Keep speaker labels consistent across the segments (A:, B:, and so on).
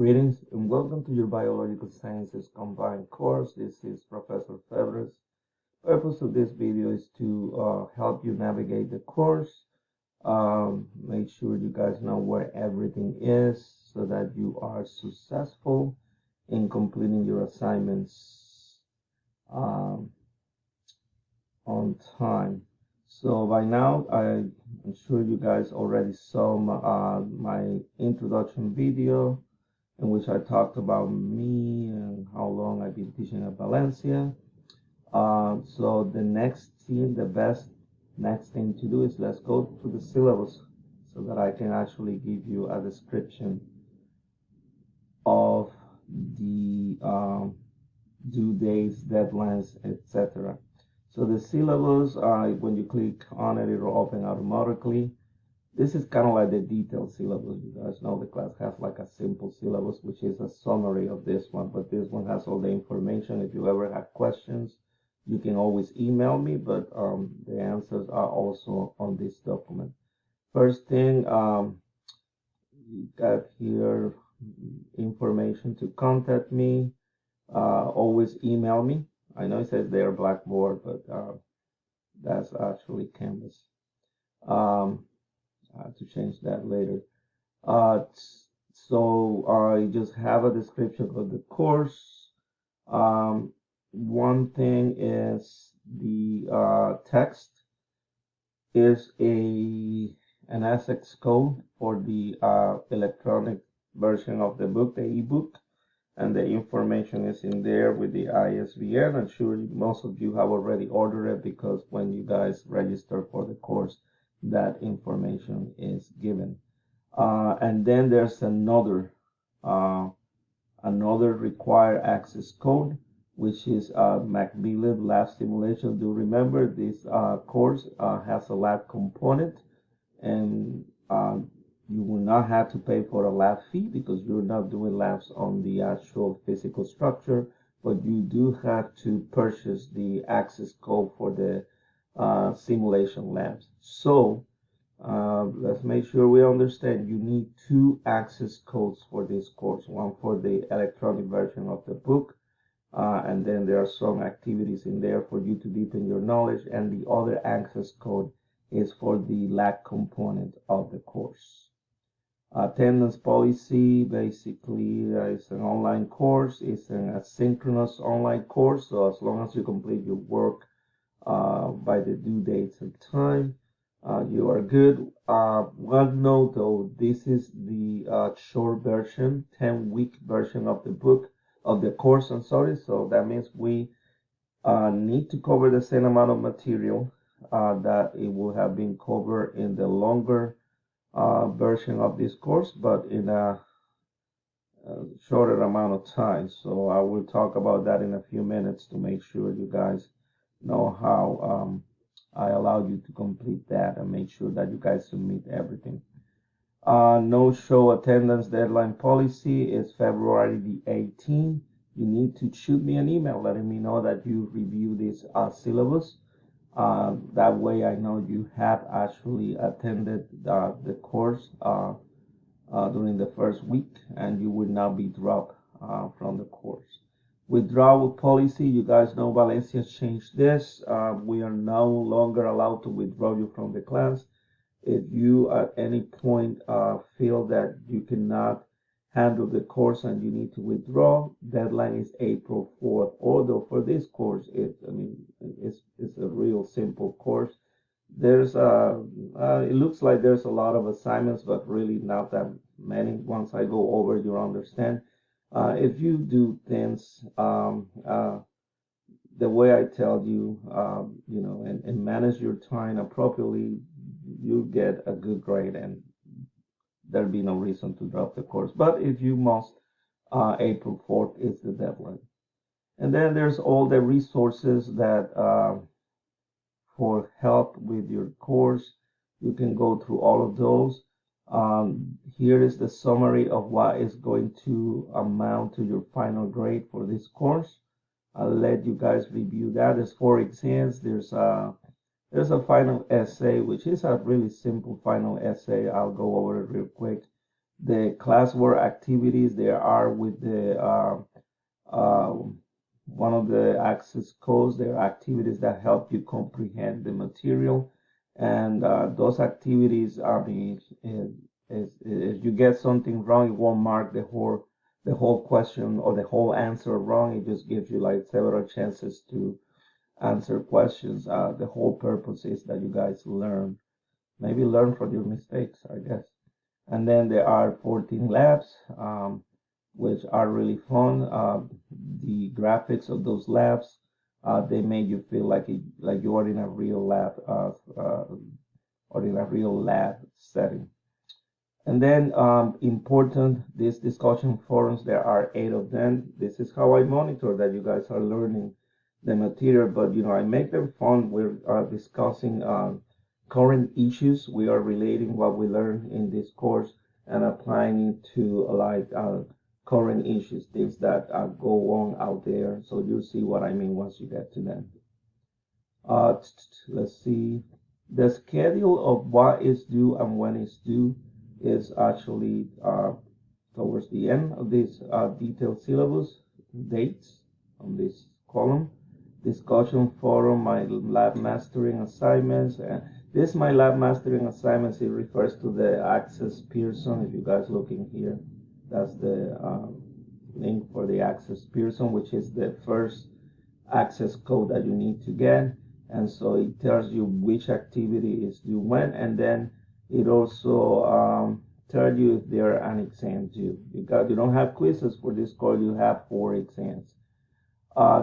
A: Greetings and welcome to your Biological Sciences Combined course. This is Professor Febres. Purpose of this video is to help you navigate the course. Make sure you guys know where everything is so that you are successful in completing your assignments um, on time. So by now, I'm sure you guys already saw my introduction video in which I talked about me and how long I've been teaching at Valencia. So the best next thing to do is let's go through the syllabus so that I can actually give you a description of the due dates, deadlines, etc. So the syllabus, when you click on it, it will open automatically. This is kind of like the detailed syllabus. You guys know the class has like a simple syllabus, which is a summary of this one, but this one has all the information. If you ever have questions, you can always email me, but the answers are also on this document. First thing, you got here information to contact me. Always email me. I know it says there Blackboard, but that's actually Canvas. I have to change that later. So I just have a description of the course. One thing is the text is an ASICS code for the electronic version of the book, the ebook, and the information is in there with the ISBN. I'm sure most of you have already ordered it because when you guys register for the course, that information is given. And then there's another required access code, which is Macmillan Lab Simulation. Do remember this course has a lab component, and you will not have to pay for a lab fee because you're not doing labs on the actual physical structure, but you do have to purchase the access code for the simulation labs. So let's make sure we understand you need two access codes for this course, one for the electronic version of the book, and then there are some activities in there for you to deepen your knowledge, and the other access code is for the lab component of the course. Attendance policy, basically, is an online course. It's an asynchronous online course, so as long as you complete your work by the due dates and time, you are good. One note though, this is the short version, 10-week version of the book, of the course, I'm sorry. So that means we need to cover the same amount of material that it would have been covered in the longer version of this course, but in a shorter amount of time. So I will talk about that in a few minutes to make sure you guys know how I allow you to complete that and make sure that you guys submit everything. No-show attendance deadline policy is February the 18th. You need to shoot me an email letting me know that you review this syllabus. That way I know you have actually attended the course during the first week and you will not be dropped from the course. Withdrawal policy, you guys know Valencia changed this. We are no longer allowed to withdraw you from the class. If you at any point feel that you cannot handle the course and you need to withdraw, deadline is April 4th. Although for this course, it's a real simple course. There's it looks like there's a lot of assignments, but really not that many. Once I go over, you'll understand. If you do things the way I tell you, and manage your time appropriately, you get a good grade and there'll be no reason to drop the course. But if you must, April 4th is the deadline. And then there's all the resources that for help with your course. You can go through all of those. Here is the summary of what is going to amount to your final grade for this course. I'll let you guys review that. There's 4 exams. There's a final essay, which is a really simple final essay. I'll go over it real quick. The classwork activities, there are with the uh, one of the access codes. There are activities that help you comprehend the material, and those activities, I mean, if you get something wrong, it won't mark the whole question or the whole answer wrong. It just gives you like several chances to answer questions. The whole purpose is that you guys learn, maybe learn from your mistakes, I guess. And then there are 14 labs, which are really fun. The graphics of those labs, they make you feel like like you are in a real lab, or in a real lab setting. And then important, these discussion forums, there are 8 of them. This is how I monitor that you guys are learning the material, but I make them fun. We're discussing current issues. We are relating what we learned in this course and applying it to like current issues, things that go on out there. So you'll see what I mean once you get to them. Let's see. The schedule of what is due and when is due is actually towards the end of this detailed syllabus dates on this column. Discussion forum, my lab mastering assignments. This my lab mastering assignments. It refers to the Access Pearson. If you guys looking here, that's the link for the Access Pearson, which is the first access code that you need to get. And so it tells you which activity is due when, and then it also tells you if there are an exam due. Because you don't have quizzes for this course, you have 4 exams.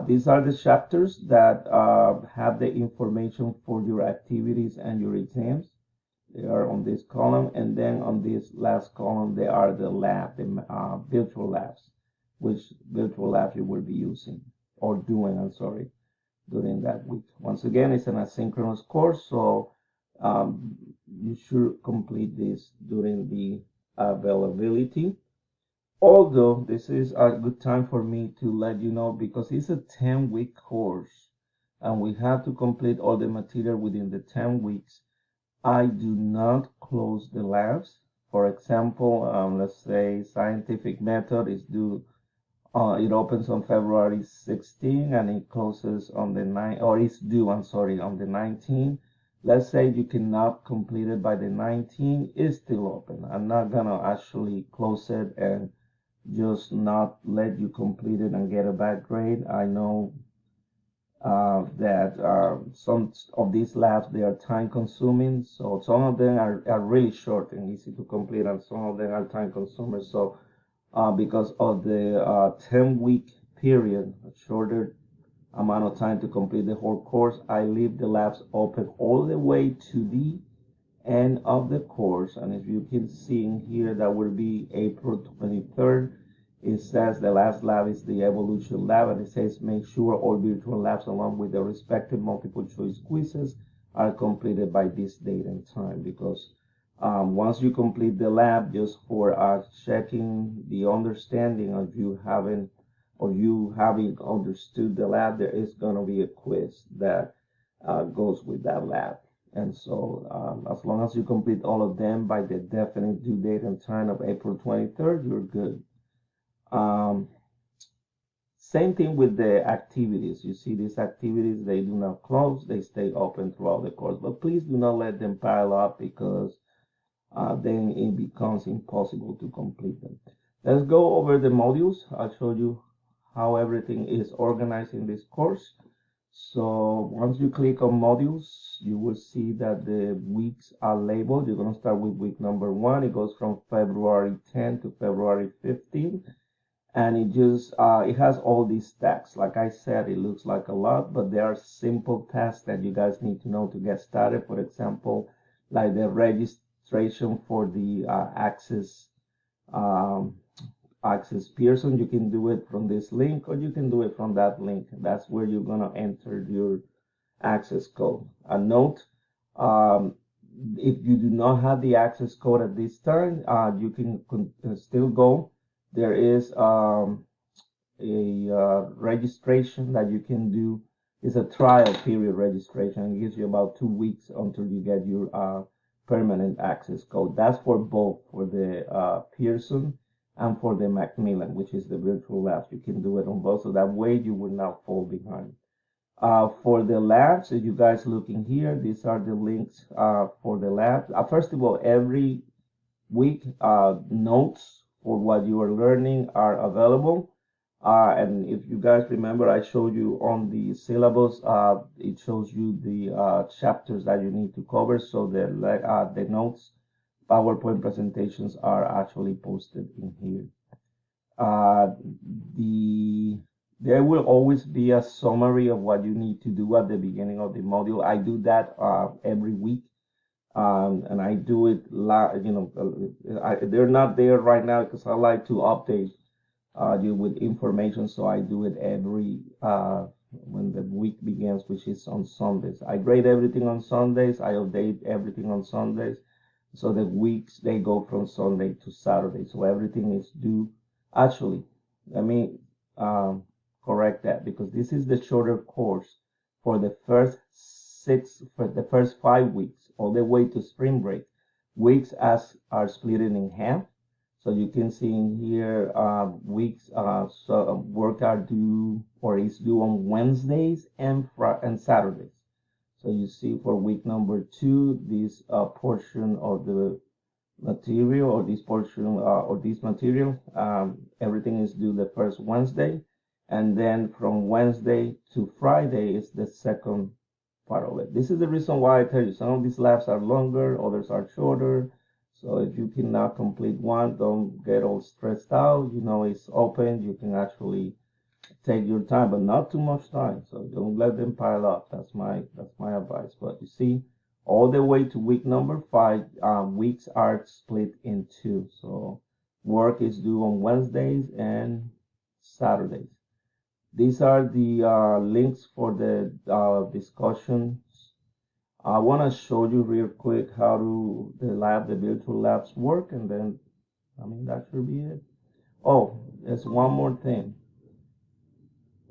A: These are the chapters that have the information for your activities and your exams. They are on this column, and then on this last column, they are the virtual labs, which virtual labs you will be using or doing, I'm sorry, during that week. Once again, it's an asynchronous course, so you should complete this during the availability. Although this is a good time for me to let you know, because it's a 10-week course and we have to complete all the material within the 10 weeks. I do not close the labs. For example, let's say scientific method is due, it opens on February 16 and it closes on the 9th, or it's due, I'm sorry, on the 19th. Let's say you cannot complete it by the 19th, it's still open. I'm not gonna actually close it and just not let you complete it and get a bad grade. I know that some of these labs, they are time consuming, so some of them are really short and easy to complete, and some of them are time consumers. So because of the 10-week period, a shorter amount of time to complete the whole course, I leave the labs open all the way to the end of the course. And if you can see in here, that will be April 23rd. It says the last lab is the evolution lab, and it says make sure all virtual labs along with the respective multiple choice quizzes are completed by this date and time, because once you complete the lab, just for checking the understanding of you having understood the lab, there is going to be a quiz that goes with that lab. And so as long as you complete all of them by the definite due date and time of April 23rd, you're good. Same thing with the activities. You see these activities, they do not close, they stay open throughout the course. But please do not let them pile up, because then it becomes impossible to complete them. Let's go over the modules. I'll show you how everything is organized in this course. So once you click on modules, you will see that the weeks are labeled. You're going to start with week number 1. It goes from February 10 to February 15. And it has all these tasks. Like I said, it looks like a lot, but there are simple tasks that you guys need to know to get started. For example, like the registration for the Access Pearson. You can do it from this link, or you can do it from that link. That's where you're gonna enter your access code. A note, if you do not have the access code at this time, you can still go. There is a registration that you can do. It's a trial period registration. It gives you about 2 weeks until you get your permanent access code. That's for both, for the Pearson and for the Macmillan, which is the virtual labs. You can do it on both, so that way you will not fall behind. For the labs, if you guys looking here, these are the links for the labs. First of all, every week notes for what you are learning are available. And if you guys remember, I showed you on the syllabus, it shows you the chapters that you need to cover. So the notes, PowerPoint presentations are actually posted in here. Uh, the There will always be a summary of what you need to do at the beginning of the module. I do that every week. And I do it, they're not there right now because I like to update you with information. So I do it every when the week begins, which is on Sundays. I grade everything on Sundays. I update everything on Sundays. So the weeks they go from Sunday to Saturday. So everything is due. Actually, let me correct that, because this is the shorter course for the first 5 weeks, all the way to spring break. Weeks are split in half. So you can see in here weeks work are due or is due on Wednesdays and Saturdays. So you see for week number 2, this portion of the material, or this portion or this material, everything is due the first Wednesday, and then from Wednesday to Friday is the second part of it. This is the reason why I tell you some of these labs are longer, others are shorter. So if you cannot complete one, don't get all stressed out. You know, it's open. You can actually take your time, but not too much time. So don't let them pile up. That's my advice. But you see, all the way to week number 5, weeks are split in 2. So work is due on Wednesdays and Saturdays. These are the links for the discussions. I want to show you real quick how the virtual labs work, and then, that should be it. Oh, there's one more thing.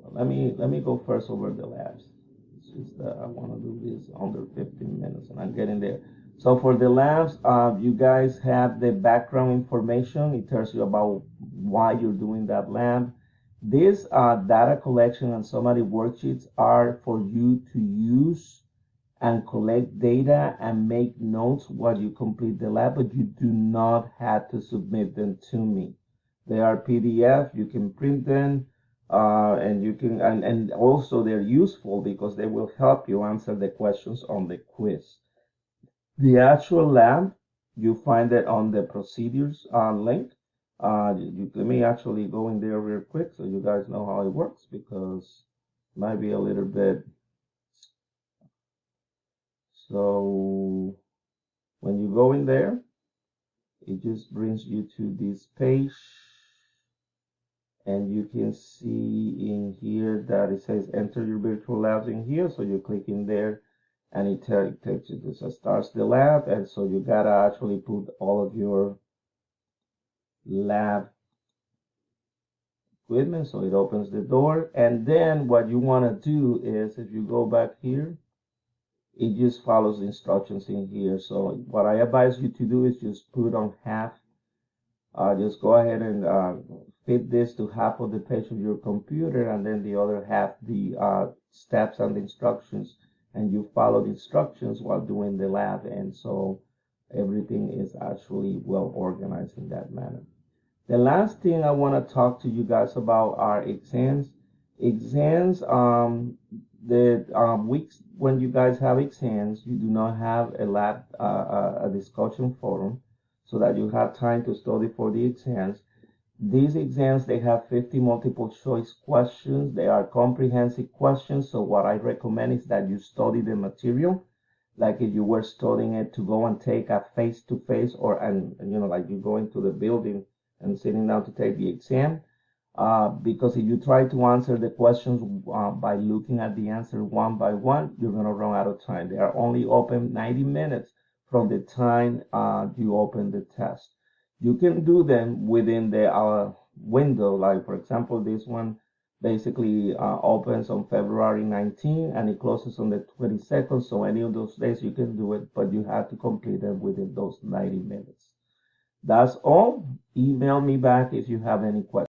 A: Let me go first over the labs. It's just that I want to do this under 15 minutes, and I'm getting there. So for the labs, you guys have the background information. It tells you about why you're doing that lab. This data collection and summary worksheets are for you to use and collect data and make notes while you complete the lab, but you do not have to submit them to me. They are PDF. You can print them, and you can, and also they're useful because they will help you answer the questions on the quiz. The actual lab, you find it on the procedures link. Let me actually go in there real quick so you guys know how it works, because it might be a little bit. So when you go in there, it just brings you to this page, and you can see in here that it says enter your virtual labs in here. So you click in there, and it takes you to starts the lab, and so you gotta actually put all of your lab equipment. So it opens the door, and then what you want to do is, if you go back here, it just follows the instructions in here. So what I advise you to do is just put on half. Just go ahead and fit this to half of the page of your computer, and then the other half the steps and the instructions, and you follow the instructions while doing the lab, and so everything is actually well organized in that manner. The last thing I want to talk to you guys about are exams. Exams, the weeks when you guys have exams, you do not have a lab, a discussion forum, so that you have time to study for the exams. These exams, they have 50 multiple choice questions. They are comprehensive questions. So what I recommend is that you study the material, like if you were studying it to go and take a face-to-face, or, like you go into the building and sitting down to take the exam. Because if you try to answer the questions by looking at the answer one by one, you're going to run out of time. They are only open 90 minutes from the time you open the test. You can do them within the window, like for example, this one, basically opens on February 19 and it closes on the 22nd. So any of those days you can do it, but you have to complete it within those 90 minutes. That's all. Email me back if you have any questions.